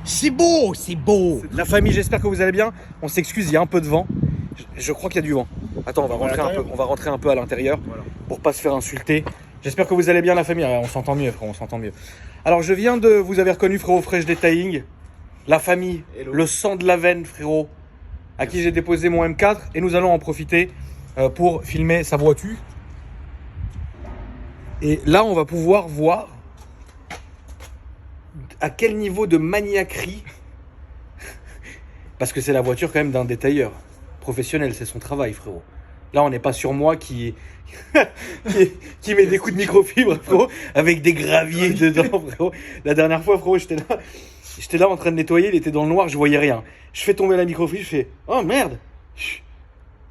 C'est beau, c'est beau. La famille, j'espère que vous allez bien. On s'excuse, il y a un peu de vent. Je crois qu'il y a du vent. Attends, on va rentrer un peu à l'intérieur pour pas se faire insulter. J'espère que vous allez bien, la famille. On s'entend mieux, frérot, on s'entend mieux. Alors, je viens de... Vous avez reconnu, frérot, Fresh Detailing. La famille, hello. Le sang de la veine, frérot, à qui j'ai déposé mon M4. Et nous allons en profiter pour filmer sa voiture. Et là, on va pouvoir voir à quel niveau de maniaquerie, parce que c'est la voiture quand même d'un détailleur professionnel, c'est son travail, frérot. Là, on n'est pas sur moi qui met des coups de microfibre, frérot, avec des graviers dedans, frérot. La dernière fois, frérot, j'étais là en train de nettoyer, il était dans le noir, je voyais rien. Je fais tomber la microfibre, je fais « Oh merde !»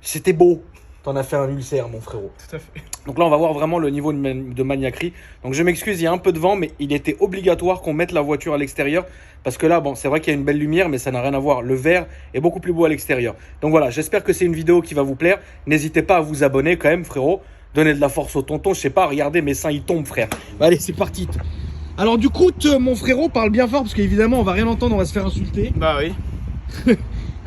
C'était beau. T'en as fait un ulcère, mon frérot. Tout à fait. Donc là, on va voir vraiment le niveau de maniaquerie. Donc je m'excuse, il y a un peu de vent, mais il était obligatoire qu'on mette la voiture à l'extérieur. Parce que là, bon, c'est vrai qu'il y a une belle lumière, mais ça n'a rien à voir. Le vert est beaucoup plus beau à l'extérieur. Donc voilà, j'espère que c'est une vidéo qui va vous plaire. N'hésitez pas à vous abonner quand même, frérot. Donnez de la force au tonton. Je sais pas, regardez, mes seins, ils tombent, frère. Bah, allez, c'est parti. Alors du coup, mon frérot parle bien fort, parce qu'évidemment, on va rien entendre, on va se faire insulter. Bah oui.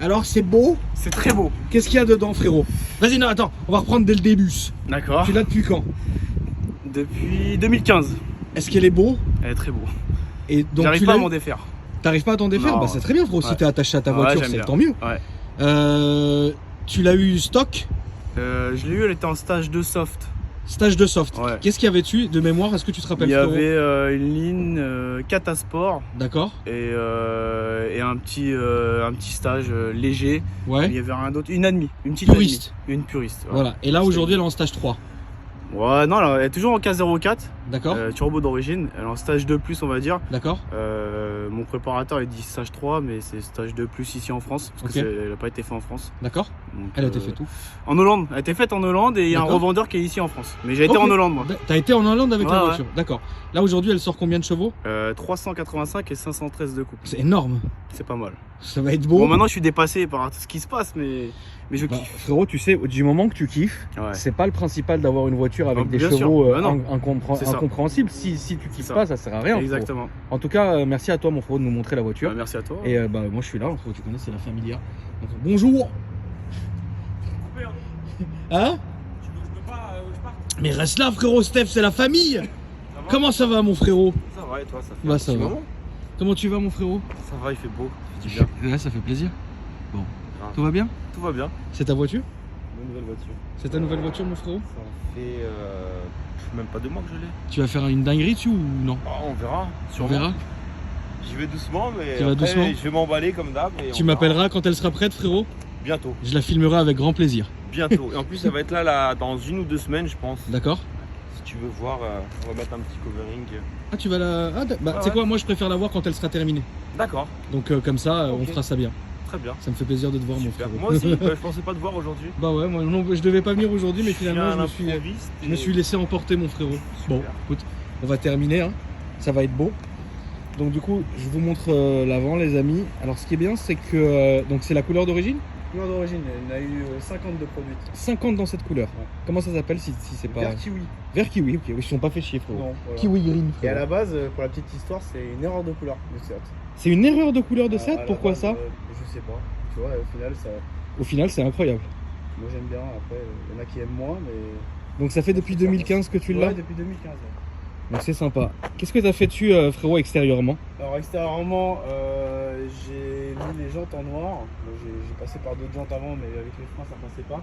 Alors, c'est beau. C'est très beau. Qu'est-ce qu'il y a dedans, frérot? Vas-y, non, attends, on va reprendre dès le début. D'accord. Tu l'as depuis quand? Depuis 2015. Est-ce qu'elle est beau? Elle est très beau. Et donc j'arrive pas à m'en défaire. T'arrives pas à t'en défaire? Non, bah c'est très bien, frérot. Si t'es attaché à ta voiture, c'est tant mieux. Ouais. Tu l'as eu stock? Je l'ai eu, elle était en stage de soft. Stage de soft. Ouais. Qu'est-ce qu'il y avait dessus de mémoire? Est-ce que tu te rappelles? Il y avait une ligne Catasport. D'accord. Et un petit stage léger. Ouais. Il y avait rien d'autre. Une admis. Une petite puriste. Admis. Une puriste. Voilà. Et là aujourd'hui elle est en stage 3. Ouais, non, elle est toujours en K04. D'accord. Turbo d'origine. Elle est en stage 2+, on va dire. D'accord. Mon préparateur il dit stage 3, mais c'est stage 2+ ici en France. Parce qu'elle n'a pas été faite en France. D'accord. Elle a été faite où? En Hollande. Elle a été faite en Hollande et il y a un revendeur qui est ici en France. Mais j'ai été en Hollande, moi. T'as été en Hollande avec la voiture? D'accord. Là aujourd'hui elle sort combien de chevaux? 385 et 513 de couple. C'est énorme. C'est pas mal. Ça va être beau. Bon, maintenant je suis dépassé par tout ce qui se passe, mais je kiffe. Frérot, tu sais, du moment que tu kiffes, c'est pas le principal d'avoir une voiture avec des chevaux incompréhensibles. Si tu kiffes pas, ça sert à rien. Exactement. Frérot. En tout cas, merci à toi, mon frérot, de nous montrer la voiture. Merci à toi. Et moi, je suis là, frérot, tu connais, c'est la Familia. Donc, bonjour. Hein? Mais reste là, frérot, Steph, c'est la famille. Comment ça va, mon frérot? Ça va, et toi, ça fait un petit moment. Comment tu vas, mon frérot? Ça va, il fait beau. Ouais, ça fait plaisir. Bon, tout va bien? Tout va bien. C'est ta voiture? Ma nouvelle voiture. C'est ta nouvelle voiture, mon frérot? Ça fait même pas 2 mois que je l'ai. Tu vas faire une dinguerie dessus ou non? On verra. Sûrement. On verra. J'y vais doucement, mais tu vas doucement. Je vais m'emballer comme d'hab. Tu m'appelleras quand elle sera prête, frérot? Bientôt. Je la filmerai avec grand plaisir. Bientôt. Et en plus, ça va être là dans 1 ou 2 semaines, je pense. D'accord. Si tu veux voir, on va mettre un petit covering. Ah, tu vas la... Ah, bah, tu sais quoi, moi je préfère la voir quand elle sera terminée. D'accord. Donc comme ça, on fera ça bien. Très bien. Ça me fait plaisir de te voir, mon frère. Moi aussi, je pensais pas te voir aujourd'hui. Bah ouais, moi non, je devais pas venir aujourd'hui, mais finalement je me suis laissé emporter, mon frérot. Super. Bon, écoute, on va terminer, hein. Ça va être beau. Donc du coup, je vous montre l'avant, les amis. Alors ce qui est bien, c'est que donc c'est la couleur d'origine. Couleur d'origine, il y en a eu 50 de produits. 50 dans cette couleur. Ouais. Comment ça s'appelle si c'est pas... Vert kiwi. Vert kiwi, ok. Ils sont pas fait chier, frérot. Non, voilà. Kiwi green. Et à la base, pour la petite histoire, c'est une erreur de couleur de Seat. C'est une erreur de couleur de Seat? Pourquoi base, ça? je sais pas. Tu vois, au final, ça... Au final, c'est incroyable. Moi, j'aime bien. Après, il y en a qui aiment moins, mais... Donc ça fait depuis 2015 que tu l'as? Ouais, depuis 2015. Ouais. Donc c'est sympa. Qu'est-ce que tu as fait dessus, frérot, extérieurement? Alors extérieurement, j'ai mis les jantes en noir. J'ai passé par d'autres jantes avant, mais avec les freins ça passait pas.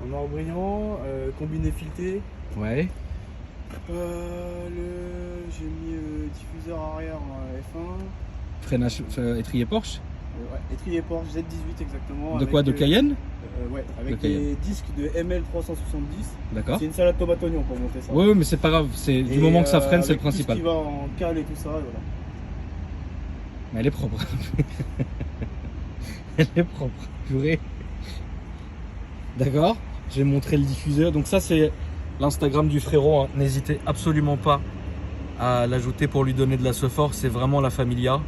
En noir brillant, combiné fileté. Ouais. J'ai mis diffuseur arrière F1. Freinage, étrier Porsche? Ouais, étrier Porsche Z18 exactement. De quoi? De Cayenne? Ouais, avec des disques de ML370. D'accord. C'est une salade tomate oignon pour monter ça. Ouais, mais c'est pas grave, du moment que ça freine, c'est le principal. Tout ce qui va en cale et tout ça, et voilà. Mais elle est propre. Elle est propre, purée. D'accord. Je vais montrer le diffuseur. Donc ça, c'est l'Instagram du frérot. Hein. N'hésitez absolument pas à l'ajouter pour lui donner de la force. C'est vraiment la Familia.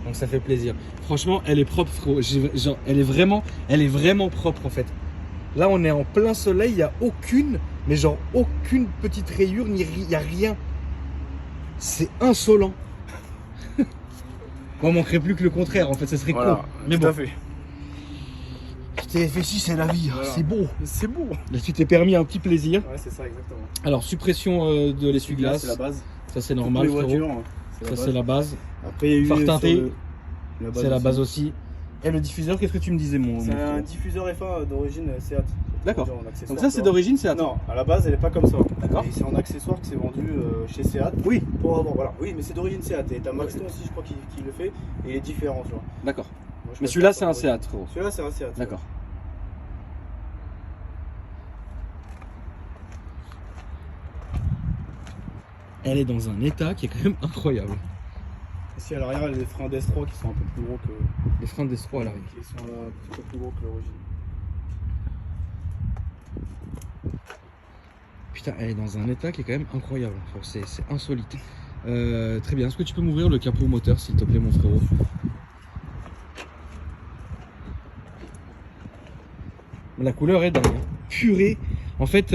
Donc ça fait plaisir. Franchement, elle est propre, frérot. Genre, elle est vraiment propre en fait. Là, on est en plein soleil, il n'y a aucune petite rayure, il n'y a rien. C'est insolent. Moi, manquerait plus que le contraire, en fait, ça serait Voilà, con. Mais tout bon. à fait. TFSI, c'est la vie, Voilà. c'est beau. C'est beau. Là, tu t'es permis un petit plaisir. Ouais, c'est ça, exactement. Alors, suppression de l'essuie-glace. C'est la base. Ça, c'est Pour normal, les frérot. voitures, Ça, c'est la base. Après, il y a eu Phare sur teinté, le- c'est la base aussi. Et le diffuseur, qu'est-ce que tu me disais, mon C'est un frérot diffuseur F1 d'origine Seat. D'accord. En accessoire, Donc ça, c'est tu vois. d'origine, c'est à Non, à la base, elle est pas comme ça. D'accord. Et c'est en accessoire que c'est vendu chez Seat. Oui. Pour avoir, voilà. Oui, mais c'est d'origine Seat. Et t'as Maxton aussi, je crois, qui le fait. Et il est différent, tu vois. D'accord. Moi, je Mais préfère celui-là, ça c'est un d'origine. Seat, frérot. Celui-là, c'est un Seat. D'accord. Elle est dans un état qui est quand même incroyable. Ici, à l'arrière, il y a des freins DS3 qui sont un peu plus gros que. Les freins d'S3 à l'arrière. Qui sont un petit peu plus gros que l'origine. Putain, elle est dans un état qui est quand même incroyable. Enfin, c'est insolite. Très bien. Est-ce que tu peux m'ouvrir le capot moteur, s'il te plaît, mon frérot? La couleur est dingue. Hein. Purée. En fait,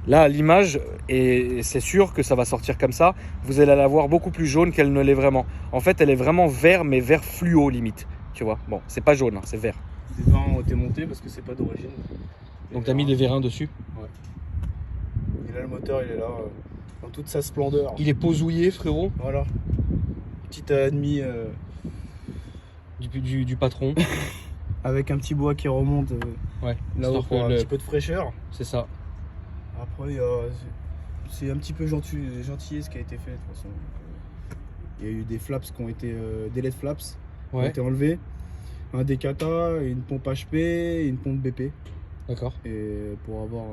là, à l'image, et c'est sûr que ça va sortir comme ça, vous allez la voir beaucoup plus jaune qu'elle ne l'est vraiment. En fait, elle est vraiment vert, mais vert fluo limite. Tu vois. Bon, c'est pas jaune, hein, c'est vert. Les vins ont été montés parce que c'est pas d'origine. Donc, t'as mis des vérins dessus? Ouais. Et là, le moteur, il est là, dans toute sa splendeur. Il est posouillé, frérot, Voilà. Petite demi du patron. avec un petit bois qui remonte Ouais. là-haut Histoire pour que un le- petit peu de fraîcheur. C'est ça. Après, c'est un petit peu gentillé ce qui a été fait de toute façon. Il y a eu des flaps qui ont été, des LED flaps qui ont Ouais. été enlevés, un Decata, une pompe HP et une pompe BP. D'accord. Et pour avoir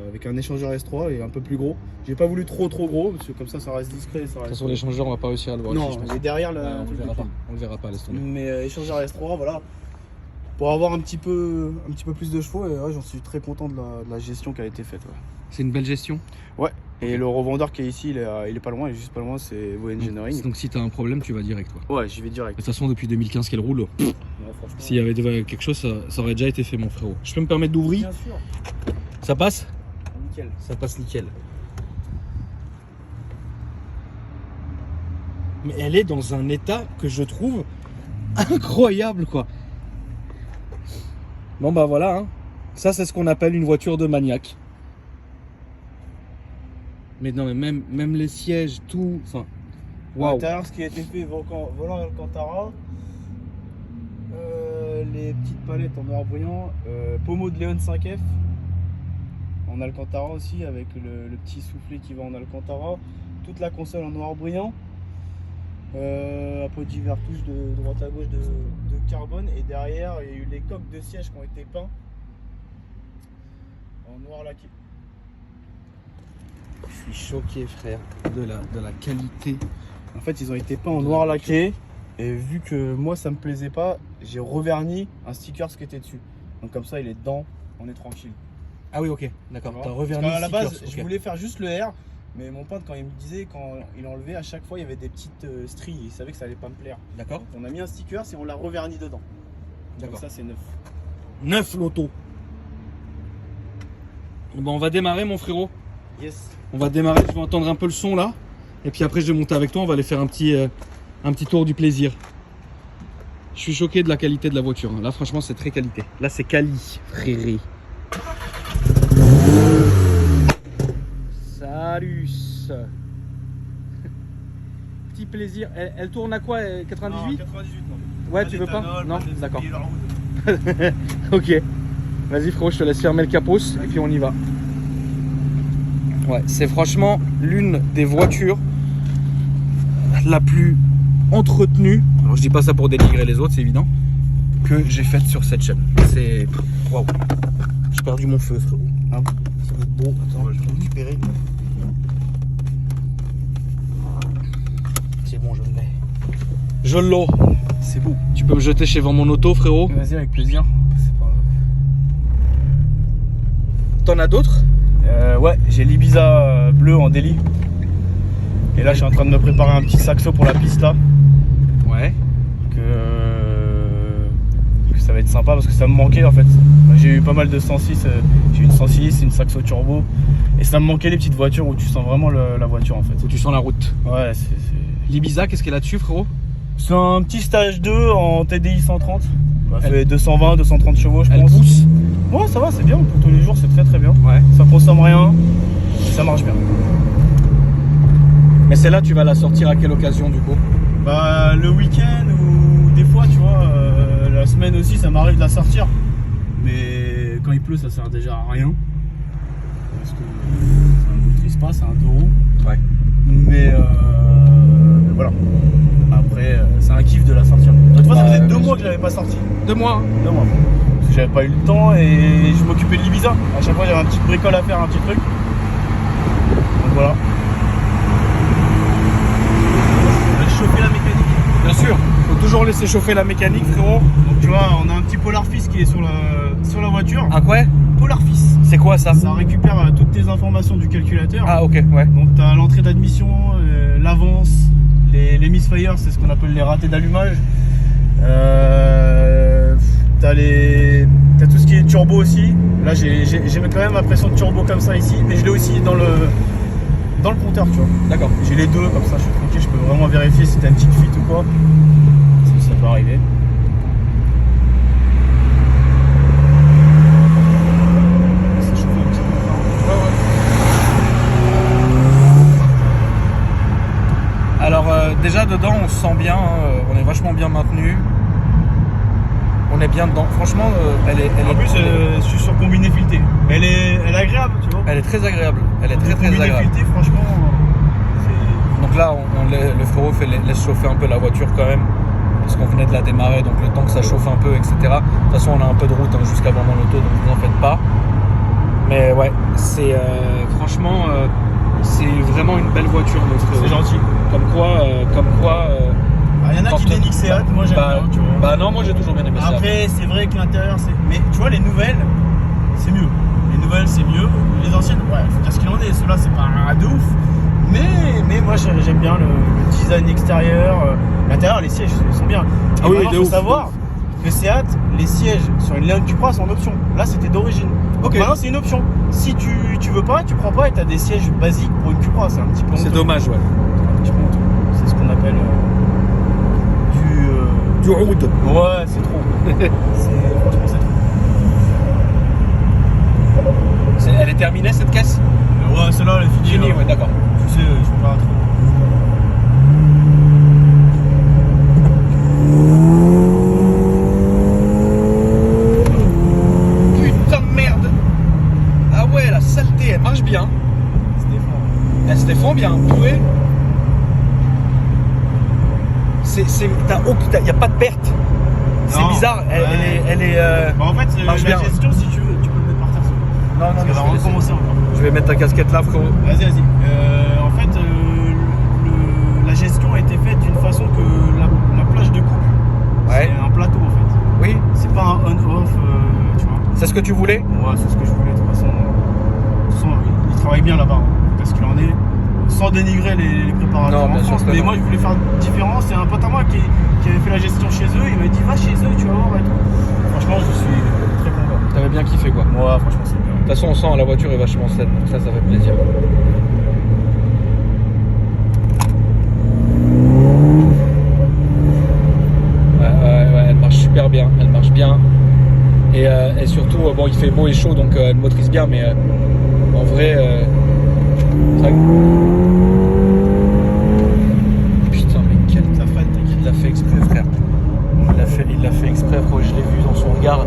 avec un échangeur S3 et un peu plus gros. J'ai pas voulu trop gros parce que comme ça reste discret. Ça De toute reste... façon, l'échangeur, on va pas réussir à le voir Non, ici, je pense. et derrière Ouais, là. on le verra pas. On le verra pas, laisse tomber. Mais échangeur S3, voilà. Pour avoir un petit peu plus de chevaux, et ouais, j'en suis très content de la gestion qui a été faite. Ouais. C'est une belle gestion. Et le revendeur qui est ici, il est pas loin, il est juste pas loin, c'est Vo Engineering. Donc si t'as un problème, tu vas direct, toi. Ouais, j'y vais De direct. toute façon, depuis 2015 qu'elle roule, Ouais, franchement. s'il y avait quelque chose, ça aurait déjà été fait, mon frérot. Je peux me permettre d'ouvrir? Bien sûr, Ça passe? nickel. Ça passe nickel. Mais elle est dans un état que je trouve incroyable, quoi. Bon bah voilà, hein. Ça c'est ce qu'on appelle une voiture de maniaque. Mais non, mais même les sièges, tout, enfin, À waouh. l'intérieur, ce qui a été fait, volant Alcantara, les petites palettes en noir brillant, pommeau de Léon 5F en Alcantara aussi, avec le petit soufflet qui va en Alcantara, toute la console en noir brillant, après divers touches de droite à gauche de carbone, et derrière il y a eu les coques de siège qui ont été peints en noir laqué. Je suis choqué, frère, de la qualité. En fait, ils ont été peints en noir laqué. Et vu que moi ça me plaisait pas, j'ai reverni un sticker qui était dessus. Donc comme ça il est dedans, on est tranquille. Ah oui, ok, d'accord. Tu vois. T'as reverni Parce qu'à la le base, sticker, je ok. voulais faire juste le R, mais mon pote quand il me disait, quand il enlevait, à chaque fois il y avait des petites stries. Il savait que ça allait pas me plaire. D'accord, Donc on a mis un sticker et on l'a reverni dedans. Comme d'accord. ça c'est neuf. 9 lotos. Bon, on va démarrer, mon frérot. Yes. On va démarrer, je vais entendre un peu le son là. Et puis après, je vais monter avec toi, on va aller faire un petit tour du plaisir. Je suis choqué de la qualité de la voiture. Hein. Là, franchement, c'est très qualité. Là, c'est quali, fréré. Salut. Petit plaisir. Elle tourne à quoi? 98? 98 non. Ouais, tu veux pas? Non, d'accord. Ok. Vas-y, frérot, je te laisse fermer le capot et puis on y va. Ouais, c'est franchement l'une des voitures la plus entretenue, alors je dis pas ça pour dénigrer les autres, c'est évident, que j'ai faite sur cette chaîne. C'est... Waouh. J'ai perdu mon feu, frérot. Ah bon. Ça va être beau. Attends, Ouais, je vais le récupérer. C'est bon, je l'ai. Je l'ai. C'est beau. Tu peux me jeter chez Vend Mon Auto, frérot? Vas-y avec plaisir. C'est pas grave. T'en as d'autres? Ouais, j'ai l'Ibiza bleu en délit. Et là, je suis en train de me préparer un petit saxo pour la piste là. Ouais. Que ça va être sympa parce que ça me manquait en fait. J'ai eu pas mal de 106, j'ai eu une 106, une saxo turbo. Et ça me manquait les petites voitures où tu sens vraiment la voiture en fait. Où tu sens la route. Ouais, L'Ibiza, qu'est-ce qu'elle a dessus, frérot? C'est un petit stage 2 en TDI 130. Ça Elle- fait 220, 230 chevaux, je Elle pense. pousse. Ouais, ça va, c'est bien. Pour tous les jours, c'est très très bien. Ouais. Ça consomme rien. Ça marche bien. Mais celle-là, tu vas la sortir à quelle occasion du coup? Bah, le week-end ou des fois, tu vois, la semaine aussi, ça m'arrive de la sortir. Mais quand il pleut, ça sert déjà à rien. Parce que ça ne maîtrise pas, c'est un taureau. Ouais. Mais voilà. Après, c'est un kiff de la sortir. L'autre fois, ça faisait 2 mois que je l'avais pas sorti. 2 mois. 2 mois. Parce que j'avais pas eu le temps et je m'occupais de l'Ibiza. À chaque fois, j'avais un petit bricole à faire, un petit truc. Donc voilà. Je vais chauffer la mécanique. Bien sûr. Faut toujours laisser chauffer la mécanique, frérot. Donc tu vois, on a un petit Polar Fist qui est sur la voiture. Ah quoi? Polar Fist. C'est quoi ça? Ça récupère toutes tes informations du calculateur. Ah ok, ouais. Donc tu as l'entrée d'admission, l'avance, les misfires, c'est ce qu'on appelle les ratés d'allumage. T'as tout ce qui est turbo aussi. Là j'ai quand même ma pression de turbo comme ça ici, mais je l'ai aussi dans le compteur, tu vois. D'accord. J'ai les deux, comme ça je suis tranquille, je peux vraiment vérifier si t'as une petite fuite ou quoi. Ça peut arriver. Ça chauffe un petit peu. Alors déjà dedans on se sent bien, hein, on est vachement bien maintenu. On est bien dedans. Franchement, En plus, je suis sur combiné fileté. Mais elle est agréable, tu vois. elle est très agréable. Elle est très Combiné agréable. fileté, franchement, c'est. Donc là, le frérot laisse chauffer un peu la voiture quand même. Parce qu'on venait de la démarrer, donc le temps que ça chauffe un peu, etc. De toute façon, on a un peu de route hein, jusqu'à Vendôme l'auto, donc vous en faites pas. Mais ouais, c'est franchement, c'est vraiment une belle voiture, notre frérot. C'est gentil. Comme quoi. Il y en a qui déniquent Seat, moi j'aime bien, tu vois. Bah non, moi j'ai toujours bien aimé ça. Après, c'est vrai que l'intérieur, c'est. Mais tu vois, les nouvelles, c'est mieux. Les nouvelles, c'est mieux. Les anciennes, ouais, faut dire ce qu'il en est. Ceux-là, c'est pas de ouf. Mais moi, j'aime bien le design extérieur. L'intérieur, les sièges sont bien. Ah oui, il faut savoir que Seat, les sièges sur une Léon Cupra, c'est en option. Là, c'était d'origine. Ok. Maintenant, c'est une option. Si tu veux pas, tu prends pas et tu as des sièges basiques pour une Cupra. C'est un petit peu C'est honteux. dommage, ouais. C'est un petit peu honteux. C'est ce qu'on appelle Du road. Ouais, c'est trop. Franchement, c'est trop. Elle est terminée cette caisse? Ouais, celle-là, elle est finie. Fini, là. ouais, d'accord. Tu sais, je peux pas trop. Putain de merde. Ah ouais, la saleté, elle marche bien. C'était fort. Elle se défend bien, oui. Y a pas de perte. C'est Non, bizarre, elle est Bah, en fait, marche la bien. gestion, si tu veux, tu peux le mettre par terre. Non, Parce qu'elle va recommencer encore. Je vais mettre ta casquette là, frérot. Vas-y. En fait, la gestion a été faite d'une façon que la plage de coupe, Ouais. c'est un plateau en fait. Oui, C'est pas un on-off, tu vois. c'est ce que tu voulais? Ouais, c'est ce que je voulais de toute façon. Il travaille bien là-bas, hein, parce qu'il en est. Sans dénigrer les préparateurs Non, en bien sûr France. que Mais non. moi, je voulais faire différent. C'est un pote à moi qui avait fait la gestion chez eux. Il m'a dit, va chez eux, tu vas voir et tout. Franchement, je suis très content. T'avais bien kiffé quoi. De Ouais, franchement, c'est bien. toute façon, on sent la voiture est vachement saine, donc ça fait plaisir. Ouais, elle marche super bien, elle marche bien. Et surtout, bon, il fait beau et chaud, donc elle motorise bien, mais en vrai, c'est vrai que- Putain, mais quel Ça freine, t'inquiète. il l'a fait exprès, frère. Il l'a fait exprès, frère. Je l'ai vu dans son regard.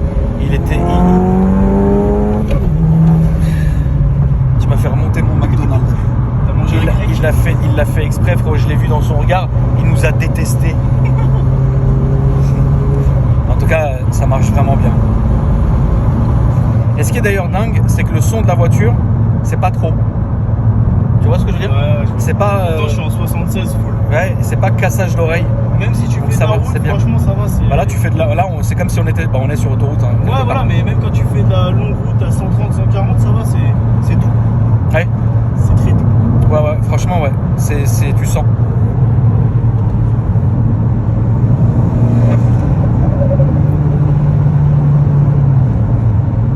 Tu m'as fait remonter mon McDonald's. T'as mangé un grec? Il l'a fait exprès, frérot. Je l'ai vu dans son regard. Il nous a détestés. En tout cas, ça marche vraiment bien. Et ce qui est d'ailleurs dingue, c'est que le son de la voiture, c'est pas trop. Tu vois ce que je veux dire? Ouais, C'est pas. Attends, je suis en 76 full. Ouais, c'est pas cassage d'oreille. Même si tu fais Ça de la va, route, c'est bien. franchement, ça va. Bah là, tu fais de la. Là, c'est comme si on était. Bah, on est sur autoroute. Hein, Ouais, voilà, mais même quand tu fais de la longue route à 130, 140, ça va, c'est doux. Ouais, C'est très doux. ouais, franchement, ouais. Tu sens.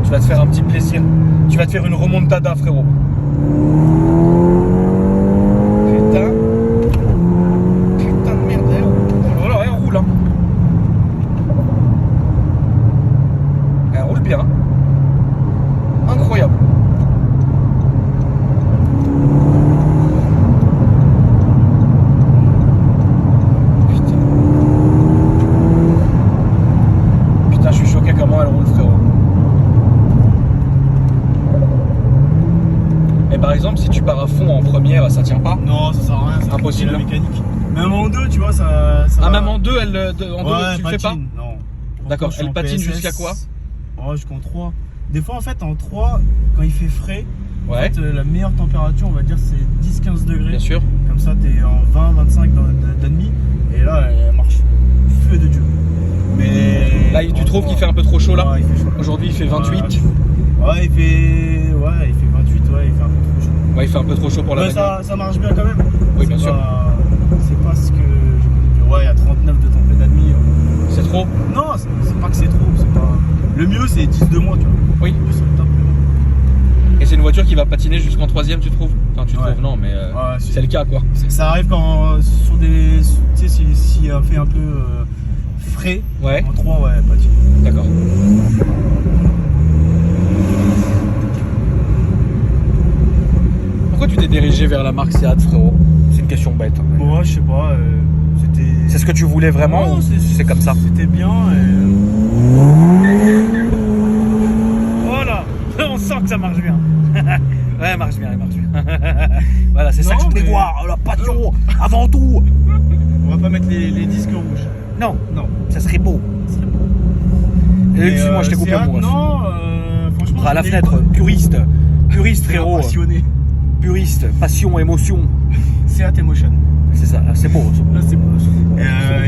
Tu vas te faire un petit plaisir. Tu vas te faire une remontada, frérot. Putain. Putain de merde. Voilà, ouais, fond en première, ça tient pas. Non, ça sert à rien. Ça Impossible. La mécanique. Même en 2, tu vois, ça Ah, va. même en 2, tu le fais pas? Non. D'accord, Pourtant, je suis elle en patine PSS. jusqu'à quoi? Oh, jusqu'en 3. Des fois, en fait, en 3, quand il fait frais, en Ouais, fait, la meilleure température, on va dire, c'est 10-15 degrés. bien sûr. Comme ça, t'es en 20-25 d'admis. Et là, elle marche feu de Dieu. Mais. Là, tu trouves qu'il fait un peu trop chaud là? Ouais, il fait chaud. Aujourd'hui, il fait 28. Ouais, il fait 28, ouais, il fait un peu trop chaud. Ouais, il fait un peu trop chaud pour la Mais bagnole. ça marche bien quand même. Oui, bien sûr. C'est pas ce que. Ouais, il y a 39 de tempête d'admis. C'est trop? Non, c'est pas que c'est trop. C'est pas... Le mieux, c'est 10 de moins, tu vois. Oui. Le mieux, c'est le top. Et c'est une voiture qui va patiner jusqu'en 3ème, tu trouves? Enfin, tu Ouais. trouves, non, mais Ouais, c'est le cas quoi. Ça arrive quand sur des. Tu sais, s'il y a fait un peu frais. Ouais, En 3, ouais, pas de. d'accord. Pourquoi tu t'es dirigé vers la marque Seat, frérot? C'est une question bête. Hein. Moi, je sais pas. C'était. C'est ce que tu voulais vraiment Non, ou c'est comme ça? C'était bien. Voilà. On sent que ça marche bien. Ouais, elle marche bien, elle marche bien. Voilà, c'est ça que je Non, voulais mais- voir, la passion, avant tout. On va pas mettre les disques rouges. Non, Non. ça serait beau. Excuse-moi, je t'ai coupé Seat, moi. non, franchement. À la j'en ai fenêtre, pas- puriste. Puriste, frérot. Passionné. Puriste, passion, émotion. Seat Emotion. C'est ça, c'est beau. Là, c'est beau.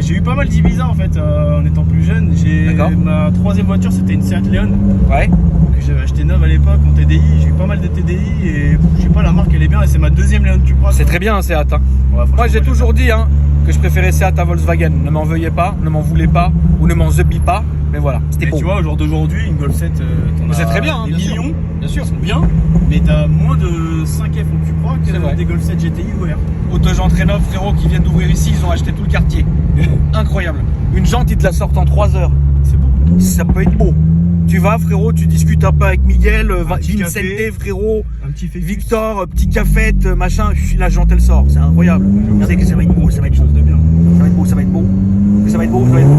J'ai eu pas mal d'Ibiza en fait en étant plus jeune. D'accord. Ma troisième voiture, c'était une Seat Leon Ouais. que j'avais acheté neuve à l'époque en TDI. J'ai eu pas mal de TDI et je sais pas, la marque elle est bien et c'est ma deuxième Leon Cupra. C'est très bien, Seat. Hein. Ouais, franchement, Moi, j'ai j'aime toujours dit que je préférais Seat à Volkswagen. Ne m'en veuillez pas, ne m'en voulez pas, ou ne m'en zebis pas. Mais voilà, c'était Et beau. tu vois, au jour d'aujourd'hui, une Golf 7, t'en Mais c'est as très bien, hein, des bien sûr. millions, Bien sûr. ils sont bien, mais t'as moins de 5F en Cupra C'est vrai. que des Golf 7 GTI OR. Autogente Rénov, frérot, qui viennent d'ouvrir ici, ils ont acheté tout le quartier. Incroyable. Une jante, ils te la sortent en 3 heures. C'est beau. Ça peut être beau. Tu vas, frérot, tu discutes un peu avec Miguel, petit Vincente, café. frérot, Un petit Fecus. Victor, petit cafette, machin. La jante, elle sort. C'est incroyable. Regardez que ça va être beau, ça va être beau. Chose de bien. Ça va être beau, ça va être beau. Ça va être beau, ça va être beau.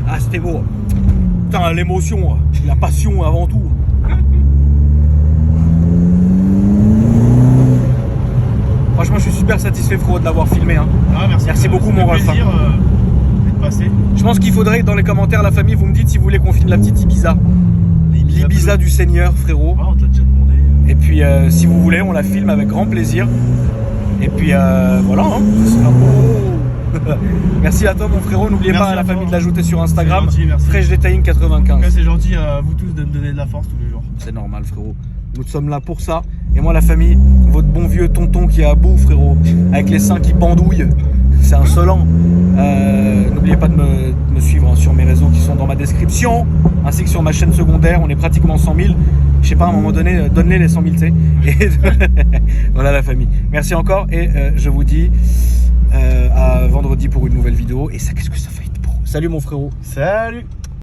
Ah, c'était beau. Putain, l'émotion, la passion avant tout. Franchement, je suis super satisfait, frérot, de l'avoir filmé. Hein. Ah, merci. Merci beaucoup, Ça mon fait ref, plaisir d'être passé. Je pense qu'il faudrait, dans les commentaires, la famille, vous me dites si vous voulez qu'on filme la petite Ibiza. L'Ibiza du Seigneur, frérot. Ah, on te l'a déjà demandé. Et puis, si vous voulez, on la filme avec grand plaisir. Et puis, voilà, hein, ce sera beau. Merci à toi, mon frérot. N'oubliez Merci pas à la à toi. famille de l'ajouter sur Instagram. C'est gentil, merci. Fresh Detailing En tout cas, 95. c'est gentil à vous tous de me donner de la force tous les jours. C'est normal, frérot. Nous sommes là pour ça. Et moi, la famille, votre bon vieux tonton qui est à bout, frérot, avec les seins qui pendouillent. C'est insolent. N'oubliez pas de me suivre sur mes réseaux qui sont dans ma description, ainsi que sur ma chaîne secondaire. On est pratiquement 100 000. Je sais pas, à un moment donné, donne-les les 100 000, tu sais. Et voilà la famille. Merci encore et je vous dis à vendredi pour une nouvelle vidéo. Et ça, qu'est-ce que ça fait être beau. Salut mon frérot. Salut!